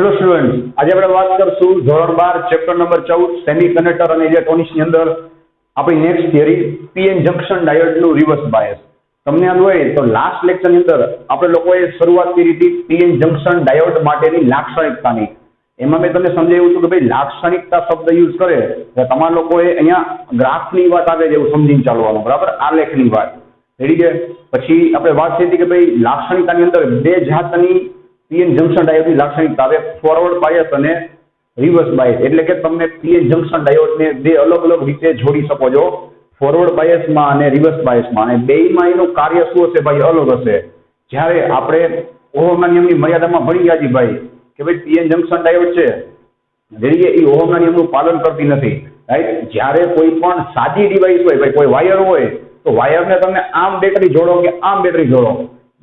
Hello student, આજે આપણે વાત કરશું ધોરણ 12 ચેપ્ટર નંબર 14 સેમિકન્ડક્ટર અને ઇલેક્ટ્રોનિક્સ ની અંદર આપણી નેક્સ્ટ થિયરી પીએન જંકશન ડાયોડનું રિવર્સ બાયસ. તમને યાદ હોય તો લાસ્ટ લેક્ચર ની અંદર આપણે લોકોએ શરૂઆત કરી હતી પીએન જંકશન ડાયોડ માટેની લાક્ષણિકતાની. એમાં મેં તમને સમજાવ્યું હતું કે ભાઈ લાક્ષણિકતા શબ્દ યુઝ કરે તો તમારા લોકોએ અહીંયા ગ્રાફની વાત આવે છે એવું સમજીને ચાલવાનું, બરાબર? આલેખની વાત રેડી છે. પછી આપણે વાત થઈ હતી કે ભાઈ લાક્ષણિકતાની અંદર બે જાતની પીએન જંકશન ડાયોડની લાક્ષણિકતા આવે, ફોરવર્ડ બાયસ અને રિવર્સ બાયસ. એટલે કે તમને પીએન જંકશન ડાયોડને બે અલગ અલગ રીતે જોડી શકો છો, ફોરવર્ડ બાયસમાં અને રિવર્સ બાયસમાં. અને બેયમાં એનું કાર્ય શું હશે ભાઈ? અલગ હશે. જ્યારે આપણે ઓહમના નિયમની મર્યાદામાં ભણી ગયા છીએ ભાઈ કે ભાઈ પીએન જંકશન ડાયોડ છે જે એ ઓહમના નિયમનું પાલન કરતી નથી, રાઈટ? જ્યારે કોઈ પણ સાદી ડિવાઇસ હોય ભાઈ, કોઈ વાયર હોય તો વાયરને તમે આમ બેટરી જોડો કે આમ બેટરી જોડો,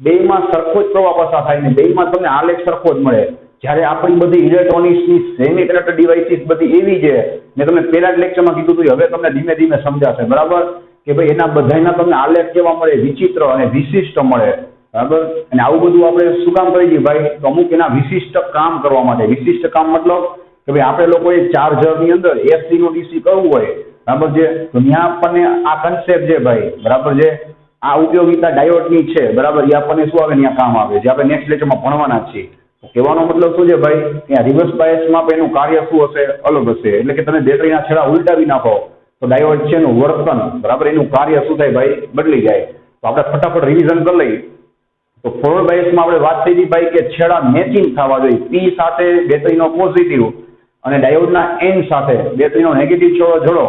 બેયમાં સરખો જ પ્રવાહ પસાર થાય ને બેયમાં તમને આલેખ સરખો જ મળે. જ્યારે આપણી બધી ઇલેક્ટ્રોનિક્સની સેમિકન્ડક્ટર ડિવાઇસીસ બધી એવી છે, મેં તમને પહેલા જ લેક્ચરમાં કીધું હતું, હવે તમને ધીમે ધીમે સમજાશે, બરાબર? કે ભાઈ એના બધાના તમને આલેખ કેવા મળે? વિચિત્ર અને વિશિષ્ટ મળે, બરાબર? અને આવું બધું આપણે શું કામ કરી દઈએ ભાઈ? તો અમુક એના વિશિષ્ટ કામ કરવા માટે. વિશિષ્ટ કામ મતલબ કે ભાઈ આપણે લોકોએ ચાર્જરની અંદર એસી નો ડીસી કરવું હોય, બરાબર છે? તો ત્યાં આપણને આ કન્સેપ્ટ છે ભાઈ, બરાબર છે? આ ઉપયોગિતા ડાયોડની છે, બરાબર? એ આપણને શું આવે? ત્યાં કામ આવે, જે આપણે નેક્સ્ટ લેક્ચરમાં ભણવાના છીએ. કહેવાનો મતલબ શું છે ભાઈ? ત્યાં રિવર્સ બાયસમાં એનું કાર્ય શું હશે? અલગ હશે. એટલે કે તમે બેટરીના છેડા ઉલટાવી નાખો તો ડાયોડ છે એનું વર્તન, બરાબર, એનું કાર્ય શું થાય ભાઈ? બદલી જાય. તો આપણે ફટાફટ રિવિઝન કરી લઈએ. તો ફોરવર્ડ બાયસમાં આપણે વાત થઈ હતી ભાઈ કે છેડા મેચિંગ થવા જોઈએ. પી સાથે બેટરીનો પોઝિટિવ અને ડાયોડના એન સાથે બેટરીનો નેગેટિવ જોડો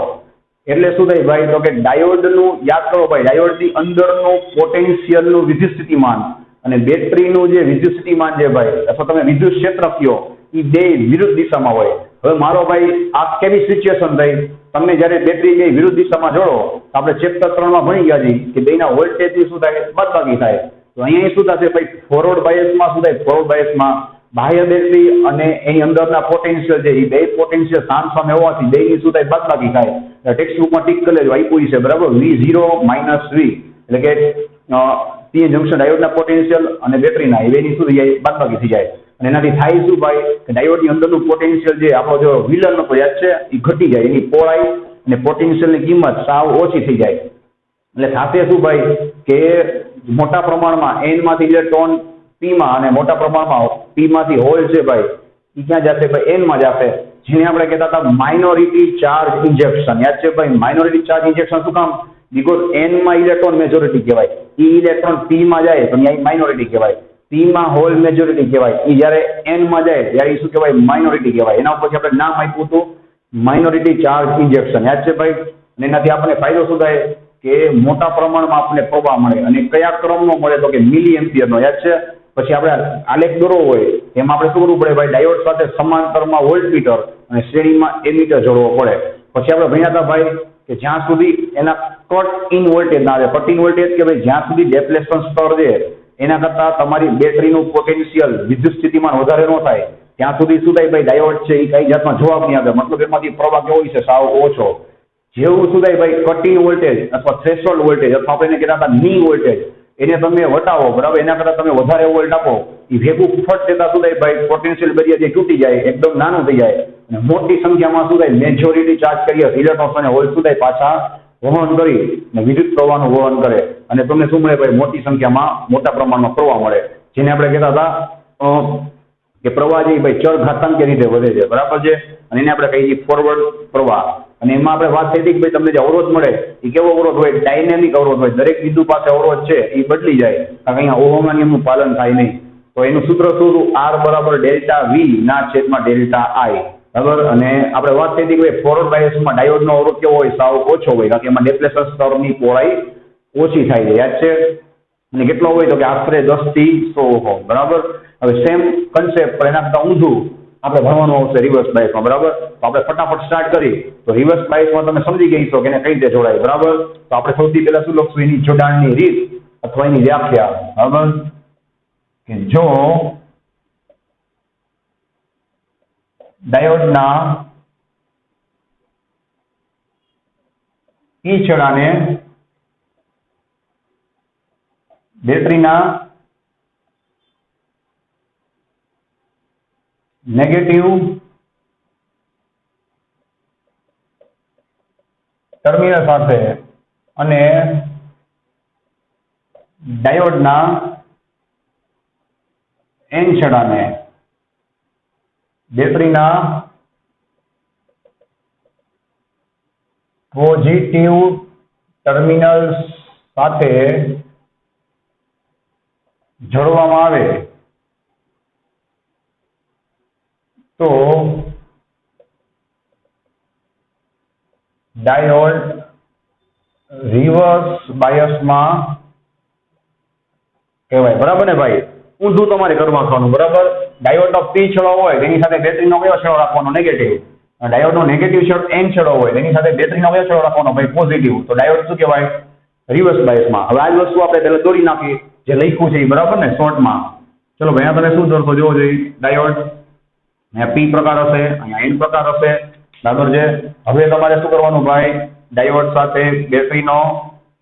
એટલે શું થાય ભાઈ? તો કે ડાયોડનું, યાદ કરો ભાઈ, ડાયોડની અંદરનું પોટેન્શિયલનું વિદ્યુત સ્થિતિમાન અને બેટરીનું જે વિદ્યુત સ્થિતિમાન છે ભાઈ, અથવા તમે વિદ્યુત ક્ષેત્ર કયો, એ બે વિરુદ્ધ દિશામાં હોય. હવે મારો ભાઈ આ કેવી સિચ્યુએશન થઈ? તમે જ્યારે બેટરી બે વિરુદ્ધ દિશામાં જોડો, આપણે ચેપ્ટર 3માં ભણી ગયા છીએ કે બેના વોલ્ટેજની શું થાય? બાદબાકી થાય. તો અહીંયા શું થશે ભાઈ? ફોરવર્ડ બાયસમાં શું થાય? ફોરવર્ડ બાયસમાં બાહ્ય બેટરી અને એની અંદરના પોટેન્શિયલ છે, એ બે પોટેન્શિયલ સામસામે હોવાથી બેની શું થાય? બાદબાકી થાય. ટેક્સ્ટ બુકમાં ટીક કરી લેજો, આપ્યું છે, બરાબર? V0 - V એટલે કે પીએન જંકશન ડાયોડના પોટેન્શિયલ અને બેટરીના એ બેની શું થઈ જાય? બાદબાકી થઈ જાય. અને એનાથી થાય શું ભાઈ? કે ડાયોડની અંદરનું પોટેન્શિયલ જે આપણો જો વ્હીલર નો યાદ છે એ ઘટી જાય, એની પહોળાઈ અને પોટેન્શિયલની કિંમત સાવ ઓછી થઈ જાય. એટલે સાથે શું ભાઈ કે મોટા પ્રમાણમાં એન માંથી ઇલેક્ટ્રોન પી માં અને મોટા પ્રમાણમાં પી માંથી હોલ છે ભાઈ, એ ક્યાં જશે ભાઈ? એન માં જશે. જેને આપણે કહેતા હતા માઇનોરિટી ચાર્જ ઇન્જેક્શન. યાદ છે ભાઈ? માઇનોરિટી ચાર્જ ઇન્જેક્શન શું કામ? બીકોઝ એન માં ઇલેક્ટ્રોન મેજોરિટી કહેવાય, એ ઇલેક્ટ્રોન પી માં જાય તો ત્યાં માઇનોરિટી કહેવાય. પી માં હોલ મેજોરિટી કહેવાય, એ જ્યારે એન માં જાય ત્યારે શું કહેવાય? માઇનોરિટી કહેવાય. એના પછી આપણે નામ આપ્યું હતું માઇનોરિટી ચાર્જ ઇન્જેક્શન. યાદ છે ભાઈ? અને એનાથી આપણને ફાયદો શું થાય? કે મોટા પ્રમાણમાં આપણને પ્રવાહ મળે. અને કયા ક્રમનો મળે? તો કે મિલી એમ્પિયરનો. યાદ છે? પછી આપણે આલેખ દોરવો હોય એમાં આપણે શું કરવું પડે ભાઈ? ડાયોડ સાથે સમાંતરમાં વોલ્ટમીટર અને શ્રેણીમાં એમીટર જોડવો પડે. પછી આપણે ભણ્યા હતા ભાઈ કે જ્યાં સુધી એના કટ ઇન વોલ્ટેજ ના આવે. કટ ઇન વોલ્ટેજ કે ભાઈ જ્યાં સુધી ડેપ્લેશન સ્તર છે એના કરતા તમારી બેટરીનું પોટેન્શિયલ વિદ્યુત સ્થિતિમાન વધારે ન થાય ત્યાં સુધી શું થાય ભાઈ? ડાયોડ છે એ કઈ જાતમાં જવાબ નહીં આપે. મતલબ એમાંથી પ્રવાહ કેવો હોય છે? સાવ ઓછો. જેવું શું થાય ભાઈ? કટ ઇન વોલ્ટેજ અથવા થ્રેશોલ્ડ વોલ્ટેજ અથવા આપણે એને કહેતા હતા ની વોલ્ટેજ, એને તમે વટાવો, બરાબર, એના કરતા તમે વધારે વોલ્ટ આપો, એ ભેગું ફટ દેતા શું થાય ભાઈ? પોટેન્શિયલ બેરિયર જે તૂટી જાય, એકદમ નાનું થઈ જાય. અને મોટી સંખ્યામાં શું થાય? મેજોરિટી ચાર્જ કરીએ ઇલેક્ટ્રોન્સ અને હોલ શું થાય? પાછા વહન કરી અને વિદ્યુત પ્રવાહનું વહન કરે. અને તમને શું મળે ભાઈ? મોટી સંખ્યામાં મોટા પ્રમાણમાં પ્રવાહ મળે. જેને આપણે કહેતા હતા કે પ્રવાહ જે ભાઈ ચર ઘાતાંકીય રીતે વધે છે, બરાબર છે? અને એને આપણે કહીએ છીએ ફોરવર્ડ પ્રવાહ. અને એમાં આપણે વાત થઈ હતી કે ભાઈ તમને જે અવરોધ મળે એ કેવો અવરોધ હોય? ડાયનેમિક અવરોધ હોય. દરેક બિંદુ પાસે અવરોધ છે એ બદલી જાય, કારણ કે અહીંયા ઓહમના નિયમનું પાલન થાય નહીં. તો એનું સૂત્ર શું હતું? R બરાબર ડેલ્ટા V ના છેદમાં ડેલ્ટા I, બરાબર? અને આપણે વાત થઈ હતી કે ફોરવર્ડ બાયસમાં ડાયોડનો અવરોધ કેવો હોય? સાવ ઓછો હોય, કારણ કે એમાં ડેપ્લેશન સ્તરની પહોળાઈ ઓછી થાય છે. યાદ છે? અને કેટલો હોય? તો કે આશરે 10 થી 100 ઓહમ, બરાબર? હવે સેમ કન્સેપ્ટ પણ એના કરતા ઊંધું આપણે ભણવાનું આવશે રિવર્સ બાયસમાં, બરાબર? તો આપણે ફટાફટ સ્ટાર્ટ કરી. તો રિવર્સ બાયસમાં તમે સમજી ગઈ છો કે એને કઈ રીતે જોડાય, બરાબર? તો આપણે સૌથી પહેલા શું લખશું? એની જોડાણની રીત અથવા એની વ્યાખ્યા, બરાબર? કે જો ડાયોડના પી છેડાને બેટરીના નેગેટિવ ટર્મિનલ સાથે અને ડાયોડના એન છેડાને બેટરીના પોઝિટિવ ટર્મિનલ સાથે જોડવામાં આવે તો ડાયોડ રિવર્સ બાયસમાં કહેવાય. બરાબર ને ભાઈ? ઊંધું તમારે કરવાનું. બરાબર? ડાયોડનો પી છેડો હોય તેની સાથે બેટરીનો કયો છેડો રાખવાનો? નેગેટિવ. ડાયોડનો નેગેટિવ છેડો એન છેડો હોય તેની સાથે બેટરીનો કયો છેડો રાખવાનો? ભાઈ પોઝિટિવ. તો ડાયોડ શું કહેવાય? રિવર્સ બાયસમાં. હવે આ જ વસ્તુ આપણે પહેલા દોરી નાખી જે લખ્યું છે એ. બરાબર ને? શોર્ટમાં. ચલો ભાઈ અહીંયા તમે શું દોરશો જોવો જોઈએ. ડાયોડ અહીંયા પી પ્રકાર હશે, અહીંયા એન પ્રકાર હશે. બરાબર છે? હવે તમારે શું કરવાનું ભાઈ? ડાયોડ સાથે બેટરીનો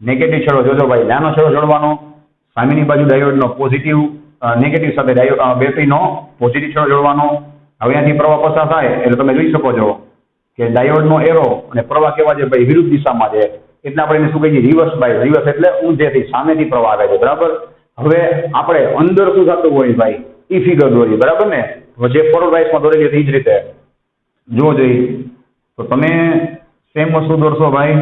નેગેટિવ છેડો જોજો ભાઈ, નાનો છેડો જોડવાનો. સામેની બાજુ ડાયોડનો પોઝિટિવ નેગેટિવ સાથે બેટરીનો પોઝિટિવ છેડો જોડવાનો. હવે અહીંયાથી પ્રવાહ પસાર થાય એટલે તમે જોઈ શકો છો કે ડાયોડનો એરો અને પ્રવાહ કેવા છે ભાઈ? વિરુદ્ધ દિશામાં છે. એટલે આપણે એને શું કહીએ? Reverse by. રિવર્સ એટલે ઊંધેથી સામેથી પ્રવાહ આવે છે. બરાબર? હવે આપણે અંદર શું થતું હોય ભાઈ? ઈ ફિગર દોરી. બરાબર ને? જે ફોરવર્ડ બાયસમાં દોરેલી હતી એ જ રીતે જોવો જોઈએ. તો તમે સેમ વસ્તુ દોરશો ભાઈ.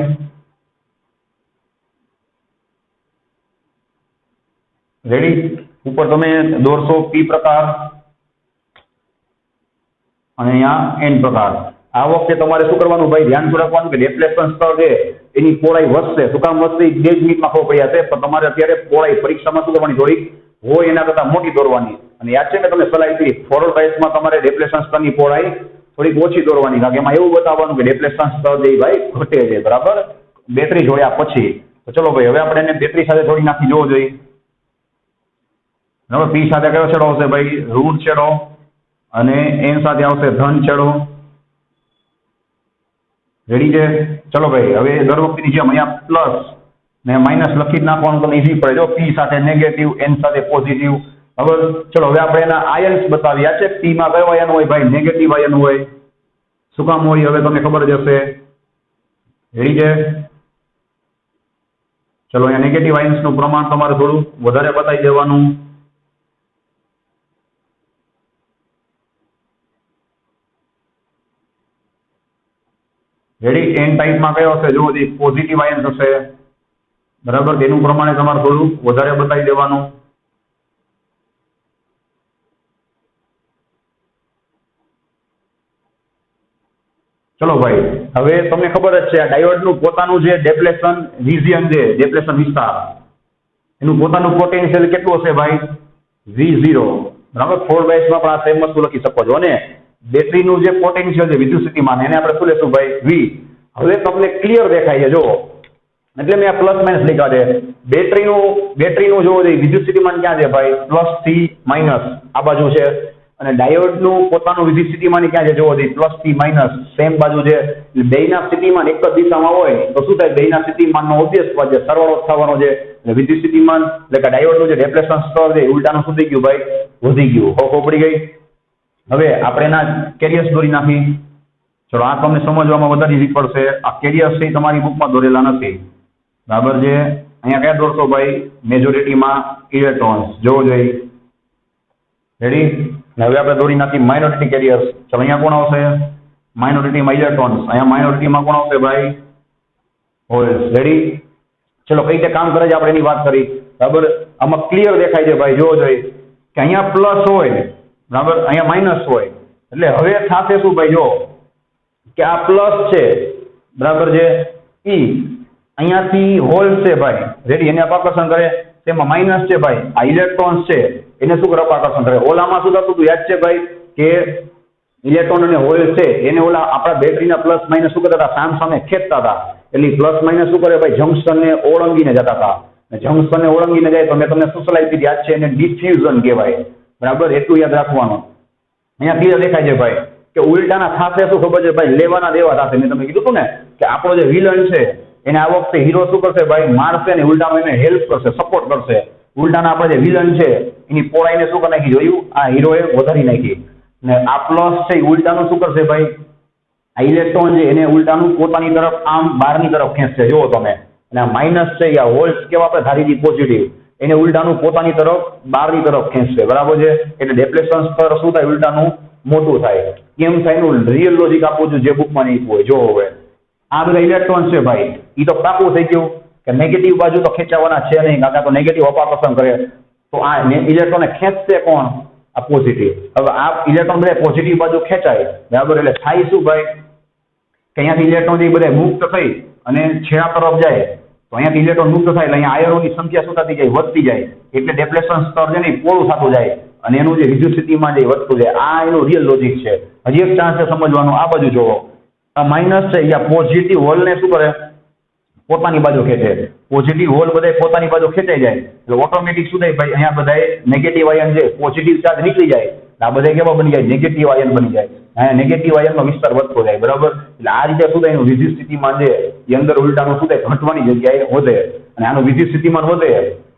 રેડી? ઉપર તમે દોરશો પી પ્રકાર અને અહીંયા એન પ્રકાર. આ વખતે તમારે શું કરવાનું ભાઈ? ધ્યાન રાખવાનું કે ડિફ્લેક્શન સ્તર છે એની પહોળાઈ વધશે. શું કામ વધશે? 2 મિનિટમાં ખબર પડ્યા છે. પણ તમારે અત્યારે પહોળાઈ પરીક્ષામાં શું કરવાની? થોડીક હોય એના કરતાં મોટી દોરવાની. અને યાદ છે કે તમે સલાહ આપી ફોરવર્ડ બાયસમાં તમારે ડિફ્લેક્શન સ્તરની પહોળાઈ થોડીક ઓછી દોરવાની. કારણ કે એમાં એવું બતાવવાનું કે ડિફ્લેક્શન સ્તર જે ભાઈ ઘટે છે. બરાબર? બેટરી જોડ્યા પછી. તો ચલો ભાઈ હવે આપણે એને બેટરી સાથે જોડી નાખી જોવો જોઈએ. બરાબર? પી સાથે કયો છેડો આવશે ભાઈ? ઋણ છેડો. અને એન સાથે આવશે ધન છેડો. રેડી છે? ચલો ભાઈ હવે દર વખતની જેમ અહીંયા પ્લસ ને માઇનસ લખી જ નાખવાનું. તમને ઈઝી પડે. જો પી સાથે નેગેટિવ, એન સાથે પોઝિટિવ. બરાબર? ચલો હવે આપણે એના આયન્સ બતાવ્યા છે. પી માં કયો આયન હોય ભાઈ? નેગેટિવ આયન હોય. શું કામ હોય હવે તમને ખબર જ હશે. રેડી છે? ચલો અહીંયા નેગેટિવ આયન્સનું પ્રમાણ તમારે થોડું વધારે બતાવી દેવાનું. રેડી? એન ટાઈપમાં કયો હશે? જો પોઝિટિવ આયન્સ હશે. બરાબર? તેનું પ્રમાણે તમારે થોડું વધારે બતાવી દેવાનું. ચલો ભાઈ હવે તમને ખબર જ છે આ ડાયોડનું પોતાનું જે ડેપ્લેશન રિજિયન છે, ડેપ્લેશન વિસ્તાર, એનું પોતાનું પોટેન્શિયલ કેટલું હશે ભાઈ? V0. બરાબર? 4/2 માં પણ આ સેમ વસ્તુ લખી શકો છો. અને બેટરીનું જે પોટેન્શિયલ છે વિદ્યુત સ્થિતિમાન એને આપણે શું લેશું ભાઈ? V. હવે તમને ક્લિયર દેખાય છે જો. એટલે મેં આ પ્લસ માઇનસ લખ્યા છે. બેટરીનું જોવો જોઈએ વિદ્યુત સ્થિતિમાન ક્યાં છે ભાઈ? પ્લસ થી માઇનસ આ બાજુ છે. અને ડાયોડનું પોતાનું વિદ્યુત સ્થિતિમાન ક્યાં છે જોવો જોઈએ? પ્લસ થી માઇનસ સેમ બાજુ છે. એટલે બેયના સ્થિતિમાન એક જ દિશામાં હોય તો શું થાય? બેયના સ્થિતિમાનનો અભ્યાસ જે સરવાળો થવાનો છે. એટલે વિદ્યુત સ્થિતિમાન એટલે કે ડાયોડનું જે ડેપ્લેશન સ્તર છે ઉલટાનું શું થઈ ગયું ભાઈ? વધી ગયું. ખબર પડી ગઈ? હવે આપણે એના કેરિયર્સ દોરી નાખી. ચલો આ તમને સમજવામાં વધારે ઈઝી પડશે. આ કેરિયર્સ છે તમારી બુકમાં દોરેલા નથી. બરાબર છે? અહીંયા કયા દોરશો ભાઈ? મેજોરિટીમાં ઇલેક્ટ્રોન્સ જોવો જોઈએ. રેડી? હવે આપણે દોરી નાખી માઇનોરિટી કેરિયર્સ. ચલો અહીંયા કોણ આવશે? માઇનોરિટીમાં ઇલેક્ટ્રોન્સ. અહીંયા માઇનોરિટીમાં કોણ આવશે ભાઈ? હોલ્સ. રેડી? ચલો કઈ રીતે કામ કરે છે આપણે એની વાત કરી. બરાબર? આમાં ક્લિયર દેખાય છે ભાઈ જોવો જોઈએ કે અહીંયા પ્લસ હોય. બરાબર? અહીંયા માઇનસ હોય. એટલે હવે સાથે શું ભાઈ? જો કે આ પ્લસ છે. બરાબર છે? ઈ અહીંયાથી હોલ છે ભાઈ. રેડી? એને આકર્ષણ કરે. તેમાં માઇનસ છે ભાઈ. આ ઇલેક્ટ્રોન્સ છે એને શું કરે? આકર્ષણ કરે. ઓલામાં શું થતું હતું યાદ છે ભાઈ? કે ઇલેક્ટ્રોન અને હોલ છે એને ઓલા આપણા બેટરીના પ્લસ માઇનસ શું કરતા હતા? સામ સામે ખેંચતા હતા. એટલે પ્લસ માઇનસ શું કરે ભાઈ? જંકશનને ઓળંગીને જતા હતા. જંકશનને ઓળંગીને જાય તો મેં તમને શું સલાહ આપી યાદ છે? એને ડિફ્યુઝન કહેવાય. બરાબર? એટલું યાદ રાખવાનું. અહીંયા ક્લિયર દેખાય છે ભાઈ કે ઉલટાના સાથે શું ખબર છે ભાઈ? લેવાના દેવા સાથે. મેં તમને કીધું હતું ને કે આપણો જે વિલન છે એને આ વખતે હીરો શું કરશે ભાઈ? મારશે ને ઉલટામાં એને હેલ્પ કરશે, સપોર્ટ કરશે. ઉલટાના આપણે જે વિલન છે એની પહોળાઈને શું કરી નાખી? જોયું? આ હીરોએ વધારી નાખી. ને આ પ્લસ છે એ ઉલટાનું શું કરશે ભાઈ? આ ઇલેક્ટ્રોન છે એને ઉલટાનું પોતાની તરફ આમ બહારની તરફ ખેંચશે, જુઓ તમે. અને આ માઇનસ છે આ હોલ્સ કેવા આપણે ધારી હતી પોઝિટિવ, એને ઉલટાનું પોતાની તરફ બહારની તરફ ખેંચશે, બરાબર છે. એટલે ડેપ્લેશન સ્તર શું થાય? ઉલટાનું મોટું થાય. કેમ થાય એનું રિયલ લોજિક આપું છું, જે બુકમાં નહીં હોય. જો હવે આ બધા ઇલેક્ટ્રોન છે ભાઈ, એ તો પાકું થઈ ગયું કે નેગેટિવ બાજુ તો ખેંચાવાના છે નહીં, કાકા તો નેગેટિવ અપાકર્ષણ કરે. તો આ ઇલેક્ટ્રોનને ખેંચશે કોણ? આ પોઝિટિવ. હવે આ ઇલેક્ટ્રોન બધા પોઝિટિવ બાજુ ખેંચાય, બરાબર. એટલે થાય શું ભાઈ? કે અહીંયાથી ઇલેક્ટ્રોન જે બધા મુક્ત થઈ અને છેડા તરફ જાય, તો અહીંયાથી ઇલેક્ટ્રોન મુક્ત થાય એટલે અહીંયા આયનોની સંખ્યા શું થતી જાય? વધતી જાય. એટલે ડેપ્લેશન સ્તર છે ને પોળું થતું જાય અને એનું જે વિદ્યુત સ્થિતિમાં જે વધતું જાય. આ એનું રિયલ લોજિક છે. હજી એક ચાન્સ છે સમજવાનું. આ બાજુ જોવો, આ માઇનસ છે અહીંયા પોઝિટિવ હોલને શું કરે? પોતાની બાજુ ખેંચે. પોઝિટિવ હોલ બધા પોતાની બાજુ ખેંચાઈ જાય એટલે ઓટોમેટિક શું થાય ભાઈ? અહીંયા બધા નેગેટિવ આયન છે, પોઝિટિવ ચાર્જ નીકળી જાય, આ બધા કેવા બની જાય? નેગેટિવ આયન બની જાય. અહીંયા નેગેટિવ આયનનો વિસ્તાર વધતો જાય, બરાબર. એટલે આ રીતે શું થાય? એનું વિદ્યુત સ્થિતિમાન છે એ અંદર ઉલટાનું શું થાય? ઘટવાની જગ્યાએ વધે અને આનું વિદ્યુત સ્થિતિમાન વધે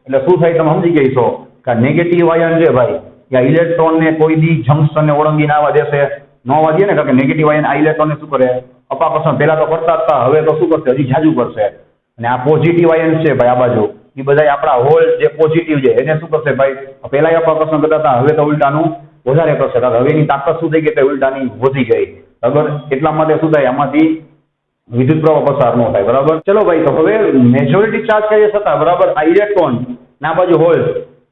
એટલે શું થાય? તમે સમજી ગઈ છો કે નેગેટિવ આયન છે ભાઈ, ત્યાં ઇલેક્ટ્રોનને કોઈ દી જંક્શનને ઓળંગીને આવવા દેશે ન આવવા દે ને, કારણ કે નેગેટિવ આયન આ ઇલેક્ટ્રોનને શું કરે? અપાકર્ષણ પહેલા તો કરતા હતા, હવે તો શું કરશે? હજી જાજુ કરશે. અને આ પોઝિટિવ આયન છે ભાઈ, આ બાજુ એ બધા આપણા હોલ જે પોઝિટિવ છે એને શું કરશે ભાઈ? પહેલા અપાકર્ષણ કરતા હતા, હવે તો ઉલટાનું વધારે કરશે. હવે એની તાકાત શું થઈ ગઈ? તે ઉલટાની વધી ગઈ, બરાબર. એટલા માટે શું થાય? આમાંથી વિદ્યુત પ્રવાહ પસાર ન થાય, બરાબર. ચલો ભાઈ, તો હવે મેજોરિટી ચાર્જ કરીએ છતાં, બરાબર, આ ઇલેક્ટ્રોન ના બાજુ હોલ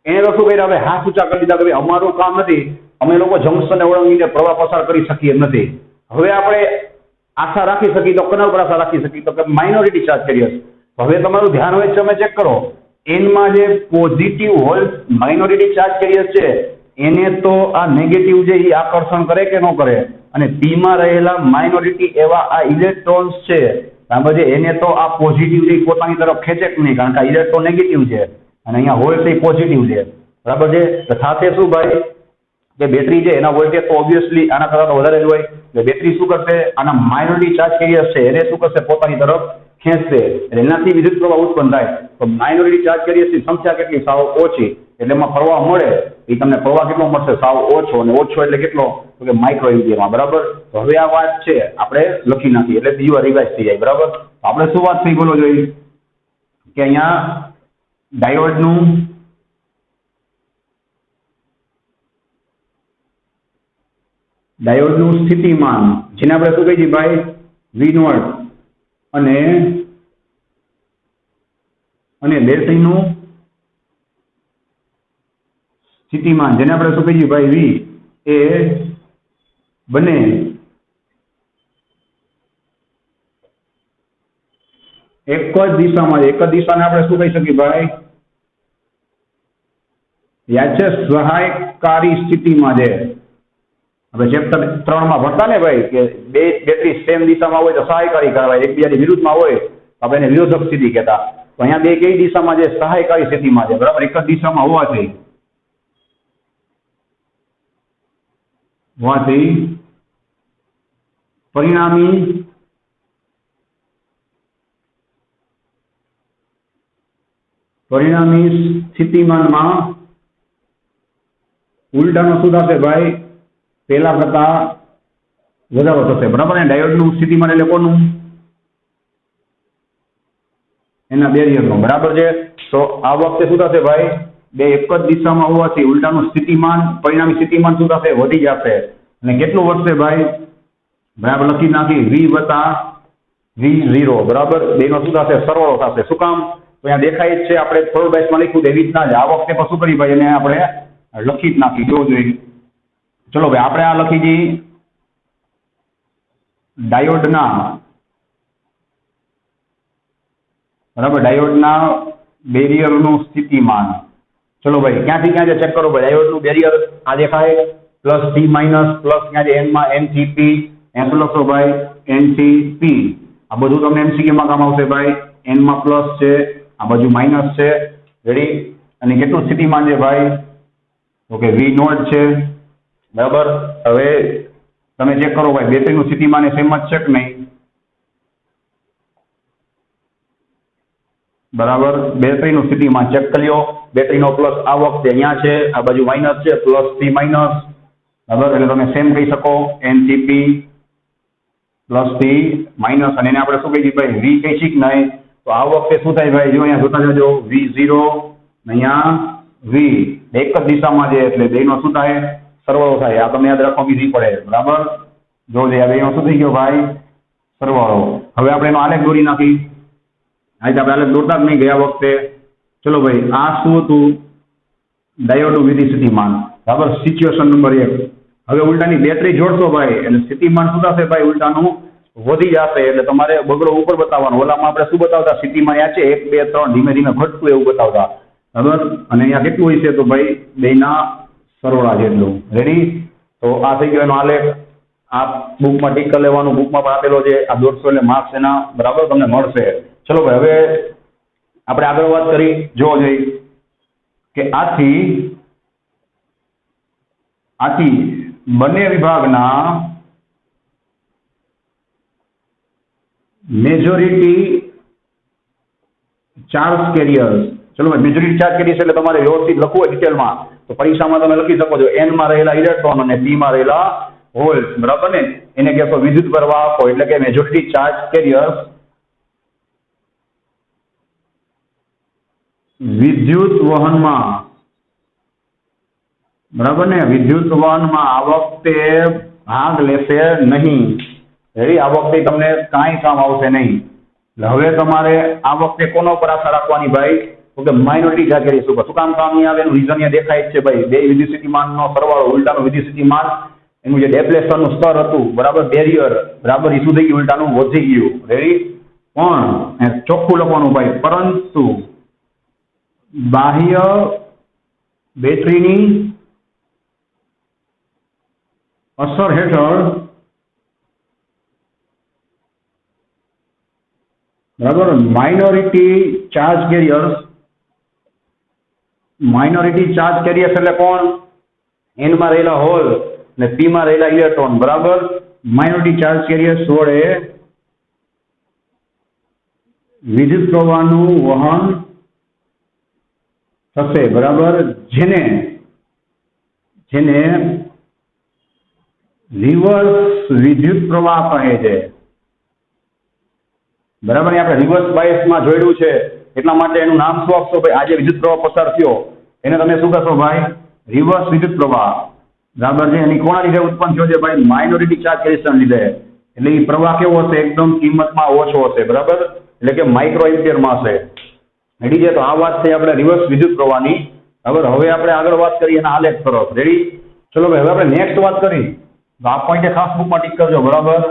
એને તો શું કર્યા? હવે હાથ ઊંચા કરી દીધા કે અમારું કામ નથી, અમે લોકો જંક્શનને ઓળંગીને પ્રવાહ પસાર કરી શકીએ નથી. હવે આપણે આશા રાખી શકીએ તો કોના ઉપર આશા રાખી શકીએ? તો કે માઇનોરિટી ચાર્જ કેરિયર્સ. હવે તમારું ધ્યાન હોય તમે ચેક કરો, એનમાં જે positive hole minority charge carriers છે એને તો આ નેગેટિવ છે એ આકર્ષણ કરે કે ન કરે? અને પીમાં રહેલા માઇનોરિટી એવા આ ઇલેક્ટ્રોન્સ છે, બરાબર છે, એને તો આ પોઝિટિવ છે પોતાની તરફ ખેંચે જ નહીં, કારણ કે આ ઇલેક્ટ્રોન નેગેટિવ છે અને અહીંયા હોલ છે પોઝિટિવ છે, બરાબર છે. તો સાથે શું ભાઈ? કે બેટરી છે એના વોલ્ટેજ તો ઓબ્વિયસલી આના કરતા તો વધારે જ હોય. એટલે બેટરી શું કરશે? આના માઇનોરિટી ચાર્જ કેરિયર્સ છે એને શું કરશે? પોતાની તરફ ખેંચશે. એટલે એનાથી વિદ્યુત પ્રવાહ ઉત્પન્ન થાય. તો માઇનોરિટી ચાર્જ કેરિયર્સની સંખ્યા કેટલી? સાવ ઓછી. એટલે એમાં પ્રવાહ મળે એ તમને પ્રવાહ કેટલો મળશે? સાવ ઓછો. અને ઓછો એટલે કેટલો? તો કે માઇક્રો એમ્પિયરમાં, બરાબર. તો હવે આ વાત છે આપણે લખી નાખીએ એટલે બીજી વાર રિવાઇઝ થઈ જાય, બરાબર. તો આપણે શું વાત થઈ બોલો જોઈએ કે અહીંયા ડાયોડનું સ્થિતિમાન જેને આપણે શું કહીએ ભાઈ? V0 અને બેટરીનું સ્થિતિમાન જેને આપણે શું કહીએ ભાઈ? V એ બંને એક જ દિશામાં, એક જ દિશાને આપણે શું કહી શકીએ ભાઈ? યાદ છે? સહાયકારી સ્થિતિમાં છે. હવે ચેપ્ટર 3 માં ભણતા ને ભાઈ કે બે બેટરી સેમ દિશામાં હોય તો સહાયકારી કહેવાય, એકબીજાની વિરુદ્ધમાં હોય તો આપણે એને વિરોધક સ્થિતિ કહેતા. તો અહીંયા બે કઈ દિશામાં છે? સહાયકારી સ્થિતિમાં છે, બરાબર. એક જ દિશામાં હોવાથી પરિણામી સ્થિતિમાનમાં ઉલટાનો શું થશે ભાઈ? પહેલા કરતા વધારો થશે, બરાબર. ને ડાયોડનું સ્થિતિમાન એટલે કોનું? એના બેરિયરનું, બરાબર છે. તો આ વખતે શું થશે ભાઈ? બે એક જ દિશામાં હોવાથી ઉલટાનું સ્થિતિમાન, પરિણામી સ્થિતિમાન શું થશે? વધી જશે. અને કેટલું વધશે ભાઈ? બરાબર લખી નાખી V વત્તા V0, બરાબર. બેનો શું થશે? સરવાળો થશે. શું કામ? તો અહીંયા દેખાય જ છે, આપણે થોડું બેચમાં લખ્યું એવી રીતના જ આ વખતે પણ શું કરી ભાઈ? એને આપણે લખી જ નાખી, જોવું જોઈએ. ચલો ભાઈ, આપણે આ લખી દઈએ ડાયોડના, બરાબર, ડાયોડના બેરિયરનું સ્થિતિમાન. ચલો ભાઈ, ક્યાંથી ક્યાં છે ચેક કરો ભાઈ? ડાયોડનું બેરિયર આ દેખાય, પ્લસ P માઇનસ, પ્લસ ક્યાં છે? N માં N થી P, એમ લખો ભાઈ N થી P. આ બધું તમને MCQ માં કામ આવશે ભાઈ. N માં પ્લસ છે, આ બાજુ માઇનસ છે, રેડી. અને કેટલું સ્થિતિમાન છે ભાઈ? ઓકે, V0 છે, બરાબર. હવે તમે ચેક કરો ભાઈ, બેટરીનું સ્થિતિમાન એ સેમ જ છે કે નહીં? બરાબર. બેટરીનું સ્થિતિમાન ચેક કરી લો. બેટરીનો પ્લસ આ વખતે અહીંયા છે, આ બાજુ માઇનસ છે, પ્લસ P માઇનસ, બરાબર, એટલે તમે સેમ કહી શકો એનસીપી પ્લસ ટી માઇનસ, અને એને આપણે શું કહી દઈએ ભાઈ વી કહી શીખ નહીં. તો આ વખતે શું થાય ભાઈ, જો અહીંયા જોતા જજો V0 અહીંયા વી એક જ દિશામાં છે એટલે બેનો શું થાય સરવાળો થાય. આ તમે યાદ રાખવા બીજી પડે. બરાબર, જો આ બેનો શું થઈ ગયો ભાઈ સરવાળો. હવે આપણે એનો આલેખ દોરી નાખી. આ રીતે આપણે આલેખ દોરતા જ નહીં ગયા વખતે. ચલો ભાઈ, આ શું હતું ડાયોડનું વિધિ સ્થિતિમાન. બરાબર, સિચ્યુએશન નંબર 1. હવે ઉલટાની બેટરી જોડશો ભાઈ એટલે સ્થિતિમાન શું થશે ભાઈ ઉલટાનું વધી જશે. એટલે તમારે બગડો ઉપર બતાવવાનો. ઓલામાં આપણે શું બતાવતા સ્થિતિમાન આ છે 1 2 3 ધીમે ધીમે ઘટતું એવું બતાવતા. બરાબર, અને અહીંયા કેટલું હોય છે તો ભાઈ બેના સરવાળા જેટલું. રેડી, તો આ થઈ ગયો એનો આલેખ. આ બુકમાં ટીક કરી લેવાનું, બુકમાં પણ આપેલો છે. આ 150 એટલે માર્ક્સ એના બરાબર તમને મળશે. ચલો ભાઈ, હવે આપણે આગળ વાત કરી. જોવો જોઈએ કે આથી બંને વિભાગના મેજોરિટી ચાર્જ કેરિયર્સ. ચલો ભાઈ, મેજોરિટી ચાર્જ કેરિયર્સ એટલે તમારે વ્યવસ્થિત લખવું હોય ડિટેલમાં તો પરીક્ષામાં તમે લખી શકો છો N માં રહેલા ઇલેક્ટ્રોન અને P માં રહેલા હોલ્સ. બરાબર ને, એને કહેશો વિદ્યુત પ્રવાહકો એટલે કે મેજોરિટી ચાર્જ કેરિયર્સ વિદ્યુત વહનમાં. બરાબર ને, વિદ્યુત વહનમાં આ વખતે ભાગ લેશે નહીં. આ વખતે તમને કાંઈ કામ આવશે નહીં. હવે તમારે આ વખતે કોનો પર આશા રાખવાની ભાઈ, તો કે માઇનોરિટી ચાર્જ કેરિયર્સ ઉપર. શું કામ નહીં આવે એનું રીઝન અહીંયા દેખાય જ છે ભાઈ. બે વિદ્યુત સ્થિતિમાનનો સરવાળો, ઉલટાનું વિદ્યુત સ્થિતિમાન એનું જે ડેપ્લેશનનું સ્તર હતું બરાબર બેરિયર બરાબર એ શું થઈ ગયું ઉલટાનું વધી ગયું. રેડી, પણ ચોખ્ખું લખવાનું ભાઈ, પરંતુ બાહ્ય બેટરીની અસર હેઠળ બરાબર માઇનોરિટી ચાર્જ કેરિયર્સ એટલે કોણ? N માં રહેલા હોલ અને P માં રહેલા ઇલેક્ટ્રોન. બરાબર, માઇનોરિટી ચાર્જ કેરિયર્સ વડે વિદ્યુત પ્રવાહનું વહન થશે. બરાબર, જેને રિવર્સ વિદ્યુત પ્રવાહ કહે છે. બરાબર, આપણે રિવર્સ બાયસમાં જોડ્યું છે એટલા માટે એનું નામ શું આપશો ભાઈ? આજે વિદ્યુત પ્રવાહ પસાર થયો એને તમે શું કહેશો ભાઈ? રિવર્સ વિદ્યુત પ્રવાહ. બરાબર છે, એની કોના લીધે ઉત્પન્ન થયો છે ભાઈ? માઇનોરિટી ચાર્જ કેરિયર્સના લીધે. એટલે એ પ્રવાહ કેવો હશે? એકદમ કિંમતમાં ઓછો હશે. બરાબર, એટલે કે માઇક્રો એમ્પિયરમાં હશે. રેડી છે, તો આ વાત થઈ આપણે રિવર્સ વિદ્યુત પ્રવાહની. બરાબર, હવે આપણે આગળ વાત કરીએ એના આલેખ તરફ. રેડી, ચલો ભાઈ, હવે આપણે નેક્સ્ટ વાત કરી. તો આ પોઈન્ટે ખાસ બુકમાં ટીક કરજો. બરાબર,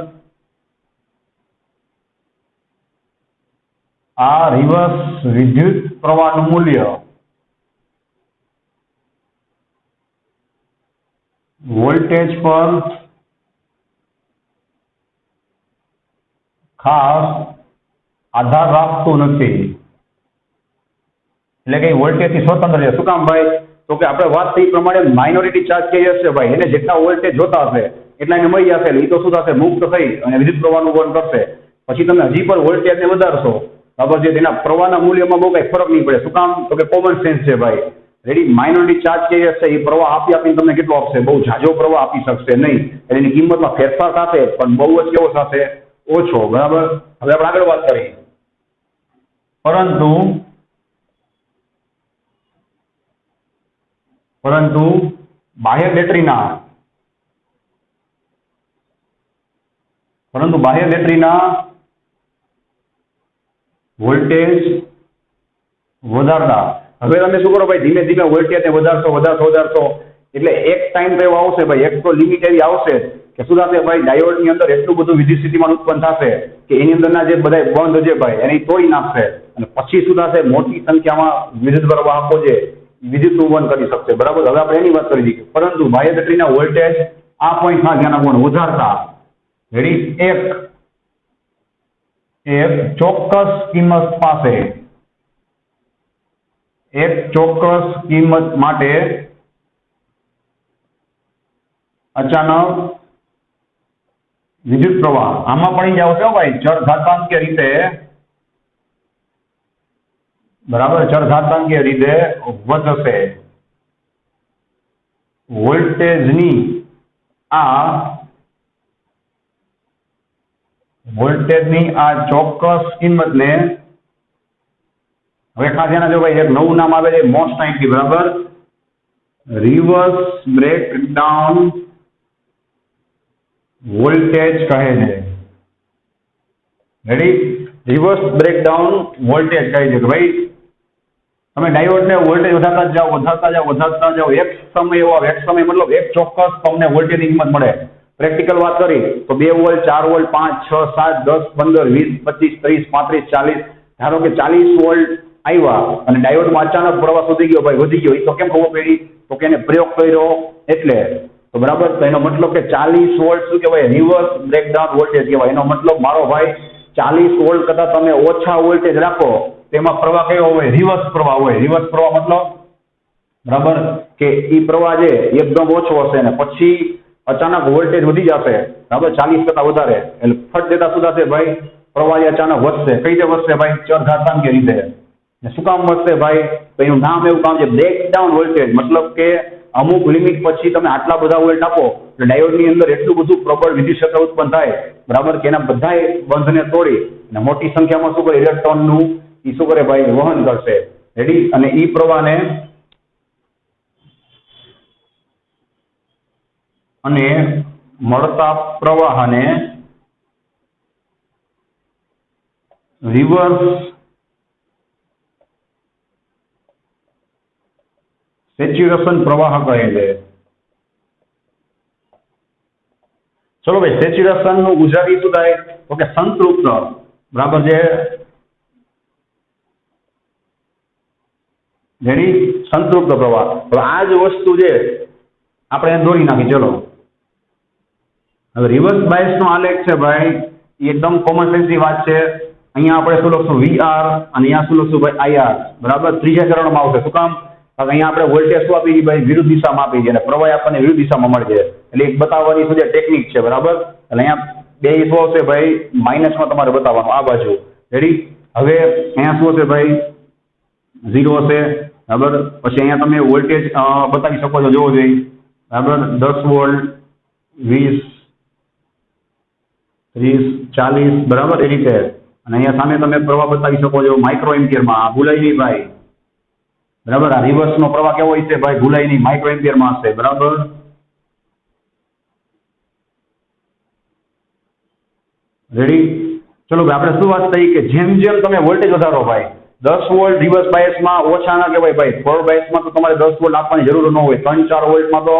આ રિવર્સ વિદ્યુત પ્રવાહનું મૂલ્ય વોલ્ટેજ પર ખાસ આધાર રાખતું નથી. એટલે કે વોલ્ટેજથી સ્વતંત્ર છે. શું કામ ભાઈ? તો કે આપણે વાત થઈ પ્રમાણે માઇનોરિટી ચાર્જ કેરિયર્સ છે ભાઈ, એને જેટલા વોલ્ટેજ જોતા હશે એટલા એને મળી જશે. એટલે એ તો શું થશે? મુક્ત થઈ અને વિદ્યુત પ્રવાહનું વહન કરશે. પછી તમે હજી પણ વોલ્ટેજને વધારશો બરાબર છે, તેના પ્રવાહના મૂલ્યમાં બહુ કઈ ફરક નહીં પડે. શું કામ? તો કે કોમન સેન્સ છે ભાઈ. રેડી, માઇનોરિટી ચાર્જ કેરિયર્સ છે એ પ્રવાહ આપીને તમને કેટલો આપશે? બહુ ઝાઝો પ્રવાહ આપી શકશે નહીં. એટલે એની કિંમતમાં ફેરફાર થશે પણ બહુ જ કેવો થશે? ઓછો. બરાબર, હવે આપણે આગળ વાત કરીએ. પરંતુ બાહ્ય બેટરીના વોલ્ટેજ વધારતા. હવે તમે શું કરો ભાઈ? ધીમે ધીમે વોલ્ટેજને વધારશો એટલે એક ટાઈમ તો એવો આવશે ભાઈ, એક તો લિમિટ એવી આવશે કે શું થશે ભાઈ? ડાયોડની અંદર એટલું બધું વિદ્યુત સ્થિતિમાન ઉત્પન્ન થશે કે એની અંદરના જે બધા બંધ છે ભાઈ એને તોડી નાખશે. અને પછી શું થશે? મોટી સંખ્યામાં વિદ્યુત પ્રવાહકો છે વિદ્યુતનું વહન કરી શકશે. બરાબર, હવે આપણે એની વાત કરી દઈએ. પરંતુ બાહ્ય બેટરીના વોલ્ટેજ આ પોઈન્ટ માં ધ્યાન આપવાનું વધારતા. રેડી, એક ચોક્કસ કિંમત માટે અચાનક વિદ્યુત પ્રવાહ આમાં પડી જાવ છો ભાઈ ચરઘાતાંકીય રીતે. બરાબર, ચરઘાતાંકીય રીતે વધશે. વોલ્ટેજની આ વોલ્ટેજની આ ચોક્કસ કિંમતને હવે ખાસ ધ્યાન જો ભાઈ એક નવું નામ આવે છે મોસ્ટ આઈટી બરાબર રિવર્સ બ્રેકડાઉન વોલ્ટેજ કહે છે. રેડી? રિવર્સ બ્રેકડાઉન વોલ્ટેજ કહે છે કે ભાઈ તમે ડાયોડને વોલ્ટેજ વધારતા જાઓ એક સમય એવો એક સમય મતલબ એક ચોક્કસ તમને વોલ્ટેજની કિંમત મળે. પ્રેક્ટિકલ વાત કરી તો 2 વોલ્ટ 4 વોલ્ટ 5 6 7 10 15 20 25 30 35 40 ધારો કે 40 વોલ્ટ આવ્યા અને ડાયોડમાં અચાનક પ્રવાહ વધી ગયો ભાઈ વધી ગયો એ તો કેમ ખબર પડી તો કે એને પ્રયોગ કર્યો એટલે તો બરાબર તો એનો મતલબ કે 40 વોલ્ટ શું કહેવાય રિવર્સ બ્રેકડાઉન વોલ્ટેજ કહેવાય. એનો મતલબ મારો ભાઈ 40 વોલ્ટ કરતા તમે ઓછા વોલ્ટેજ રાખો તેમાં પ્રવાહ કયો હોય રિવર્સ પ્રવાહ હોય. રિવર્સ પ્રવાહ મતલબ બરાબર કે એ પ્રવાહ જે એકદમ ઓછો હશે ને પછી અચાનક વોલ્ટેજ વધી જશે બરાબર 40 કરતા વધારે એટલે ફટ દેતા શું થશે ભાઈ પ્રવાહ અચાનક વધશે. કઈ રીતે વધશે ભાઈ ચરઘાતાંકીય રીતે. શું કામ વધશે ભાઈ તો એનું નામ એવું કામ છે બ્રેકડાઉન વોલ્ટેજ મતલબ કે અમુક લિમિટ પછી તમે આટલા બધા વોલ્ટ આપો એટલે ડાયોડની અંદર એટલું બધું પ્રબળ વિદ્યુત ક્ષેત્ર ઉત્પન્ન થાય બરાબર કે એના બધાય બંધને તોડી અને મોટી સંખ્યામાં શું કરે ઇલેક્ટ્રોનનું એ શું કરે ભાઈ વહન કરશે. રેડી? અને ઈ પ્રવાહને અને મળતા પ્રવાહને રિવર્સ સેચ્યુરેશન પ્રવાહ કહે છે. ચલો ભાઈ સેચ્યુરેશન નું ગુજરાતી શું થાય તો કે સંતૃપ્ત બરાબર છે. જેની સંતૃપ્ત પ્રવાહ તો આ જ વસ્તુ છે આપણે દોરી નાખી. ચલો હવે રિવર્સ બાયસ નો આલેખ છે ભાઈ એ એકદમ કોમન સેન્સ ની વાત છે. અહીંયા આપણે શું લખશું VR અને અહીંયા શું લખશું ભાઈ IR બરાબર ત્રીજા ચરણમાં આવશે. શું કામ? અહીંયા આપણે વોલ્ટેજ શું આપી ભાઈ વિરુદ્ધ દિશામાં આપી છે અને પ્રવાહ આપણને વિરુદ્ધ દિશામાં મળે છે એટલે એક બતાવવાની શું છે ટેકનિક છે બરાબર. એટલે અહીંયા બે શું આવશે ભાઈ માઇનસમાં તમારે બતાવવાનું આ બાજુ. રેડી? હવે અહીંયા શું હશે ભાઈ 0 હશે બરાબર. પછી અહીંયા તમે વોલ્ટેજ બતાવી શકો છો જોવો જોઈએ બરાબર 10 વોલ્ટ 20 30 40 બરાબર એ રીતે. અને અહીંયા સામે તમે પ્રવાહ બતાવી શકો છો માઇક્રો એમ્પિયરમાં. ભૂલાય નહીં ભાઈ બરાબર. આ રિવર્સ નો પ્રવાહ કેવો હોય છે ભાઈ ભૂલાય નહીં માઇક્રો એમ્પિયરમાં હશે બરાબર. રેડી? ચલો ભાઈ આપણે શું વાત થઈ કે જેમ જેમ તમે વોલ્ટેજ વધારો ભાઈ 10 વોલ્ટ રિવર્સ બાયસમાં ઓછા ના કહેવાય ભાઈ. ફોરવર્ડ બાયસમાં તો તમારે 10 વોલ્ટ આપવાની જરૂર ન હોય 3-4 વોલ્ટમાં તો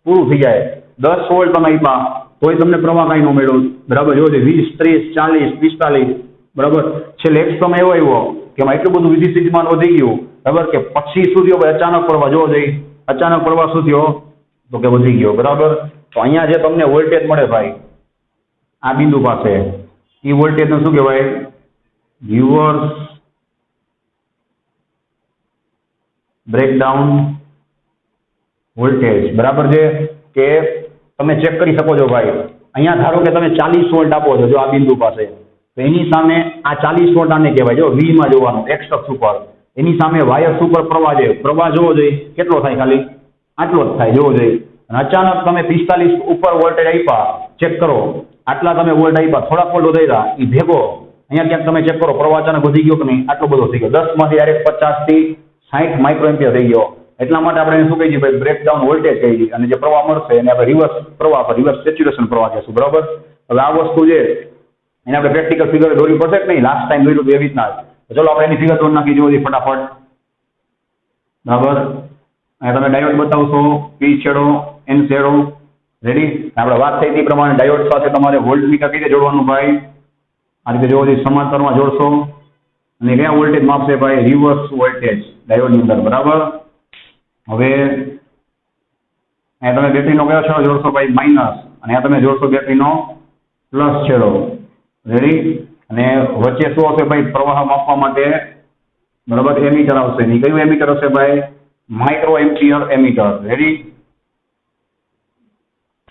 પૂરું થઈ જાય. 10 વોલ્ટ તમે આપ્યા તોય તમને પ્રવાહ કાંઈ ન મળ્યો બરાબર. જોજો 20 30 40 45 બરાબર. છેલ્લે એક સમય એવો આવ્યો કે એમાં એટલું બધું વિદ્યુત સ્થિતિમાન વધી ગયું બરાબર કે પછી શું થયો ભાઈ અચાનક પ્રવાહ જોવો જોઈએ અચાનક પ્રવાહ શું થયો તો કે વધી ગયો બરાબર. તો અહીંયા જે તમને વોલ્ટેજ મળે ભાઈ આ બિંદુ પાસે એ વોલ્ટેજને શું કહેવાય રિવર્સ બ્રેકડાઉન વોલ્ટેજ બરાબર છે. કે તમે ચેક કરી શકો છો ભાઈ અહીંયા ધારો કે તમે 40 વોલ્ટ આપો છો જો આ બિંદુ પાસે તો એની સામે આ 40 વોલ્ટ આને કહેવાય જો V માં જોવાનું એક્સ અક્ષ ઉપર એની સામે વાયર ઉપર પ્રવાહ છે પ્રવાહ જોવો જોઈએ કેટલો થાય ખાલી આટલો જ થાય જોવો જોઈએ. અને અચાનક તમે 45 ઉપર વોલ્ટેજ આપ્યા ચેક કરો આટલા તમે વોલ્ટ આપ્યા થોડાક વોલ્ટ વધાર્યા એ ભેગો અહીંયા ક્યાંક તમે ચેક કરો પ્રવાહ અચાનક વધી ગયો કે નહીં આટલો બધો થઈ ગયો 10 માંથી ડાયરેક્ટ 50 થી 60 માઇક્રો એમ્પિયર થઈ ગયો. એટલા માટે આપણે શું કહીએ ભાઈ બ્રેકડાઉન વોલ્ટેજ કહીએ અને જે પ્રવાહ મળશે એને આપણે રિવર્સ પ્રવાહ રિવર્સ સેચ્યુરેશન પ્રવાહ કહીશું બરાબર. હવે આ વસ્તુ છે એને આપણે પ્રેક્ટિકલ ફિગર દોરવી પડશે કે નહીં લાસ્ટ ટાઈમ દોર્યું તો એવી રીતના ચલો આપણે એની ફિગર દોરી નાખી જોવી ફટાફટ બરાબર. અહીંયા તમે ડાયોડ બતાવશો P છેડો N છેડો. રેડી? આપણે વાત થઈ તે પ્રમાણે ડાયોડ સાથે તમારે વોલ્ટમીટર કઈ રીતે જોડવાનું ભાઈ આ રીતે જોવો જોઈએ સમાંતરમાં જોડશો અને કયા વોલ્ટેજ માપશે ભાઈ રિવર્સ વોલ્ટેજ ડાયોડની અંદર બરાબર. હવે અહીંયા તમે બેટરીનો કયો છેડો જોડશો ભાઈ માઇનસ અને આ તમે જોડશો બેટરીનો પ્લસ છેડો. રેડી? અને વચ્ચે શું હશે ભાઈ પ્રવાહ માપવા માટે બરાબર એમીટર આવશે. ને કયું એમીટર હશે ભાઈ માઇક્રો એમ્પિયર એમીટર. રેડી?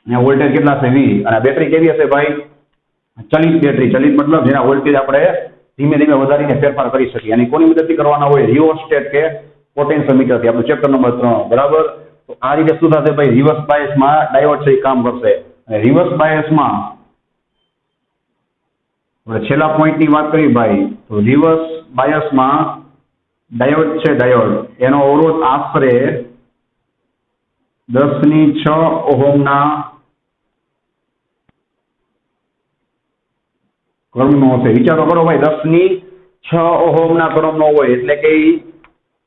અહીંયા વોલ્ટેજ કેટલા છે V અને બેટરી કેવી હશે ભાઈ ચલિત બેટરી. ચલિત મતલબ જેના વોલ્ટેજ આપણે ધીમે ધીમે વધારીને ફેરફાર કરી શકીએ અને કોની મદદથી કરવાના હોય રિઓસ્ટેટ કે પોટેન્શિયોમીટરથી. આપણું ચેપ્ટર નંબર 3 બરાબર. તો આ રીતે શું થશે ભાઈ રિવર્સ બાયસમાં ડાયોડ છે એ કામ કરશે. અને રિવર્સ બાયસમાં આપણે છેલ્લા પોઈન્ટની વાત કરી ભાઈ, તો રિવર્સ બાયસમાં ડાયોડ છે, ડાયોડ એનો અવરોધ આશરે 10⁶ ઓહમના ક્રમનો હશે. વિચારો કરો ભાઈ, 10⁶ ઓહમના ક્રમનો હોય એટલે કે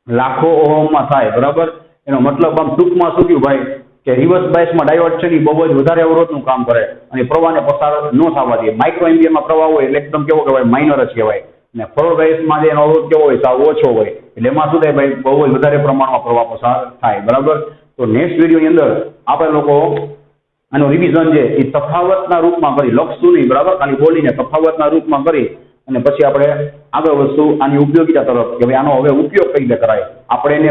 લાખો ઓહમમાં થાય, બરાબર. એનો મતલબ આમ ટૂંકમાં શું થયું ભાઈ કે રિવર્સ બાયસમાં ડાયોડ છે ને બહુ જ વધારે અવરોધનું કામ કરે અને પ્રવાહને પસાર ન થવા દે. માઇક્રો એમ્પિયરમાં પ્રવાહ હોય એટલે એકદમ કેવો કહેવાય, માઇનર જ કહેવાય. અને ફોરવર્ડ બાયસમાં જે એનો અવરોધ કેવો હોય, સાવ ઓછો હોય એટલે એમાં શું થાય ભાઈ, બહુ જ વધારે પ્રમાણમાં પ્રવાહ પસાર થાય, બરાબર. તો નેક્સ્ટ વિડીયોની અંદર આપણે લોકો આનું રિવિઝન છે એ તફાવતના રૂપમાં કરી લખશું નહીં, બરાબર, ખાલી બોલીને તફાવતના રૂપમાં કરી અને પછી આપણે આગળ વધશું આની ઉપયોગિતા તરફ કે ભાઈ આનો હવે ઉપયોગ કઈ રીતે કરાય. આપણે એને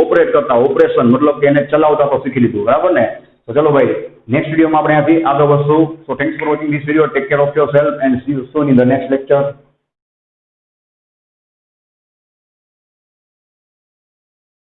ઓપરેટ કરતા, ઓપરેશન મતલબ કે એને ચલાવતા તો શીખી લીધું, બરાબર ને. તો ચલો ભાઈ, નેક્સ્ટ વિડીયોમાં આપણે અહીંયાથી આગળ વધશું. So thanks for watching this video. Take care of yourself and see you soon in the next lecture.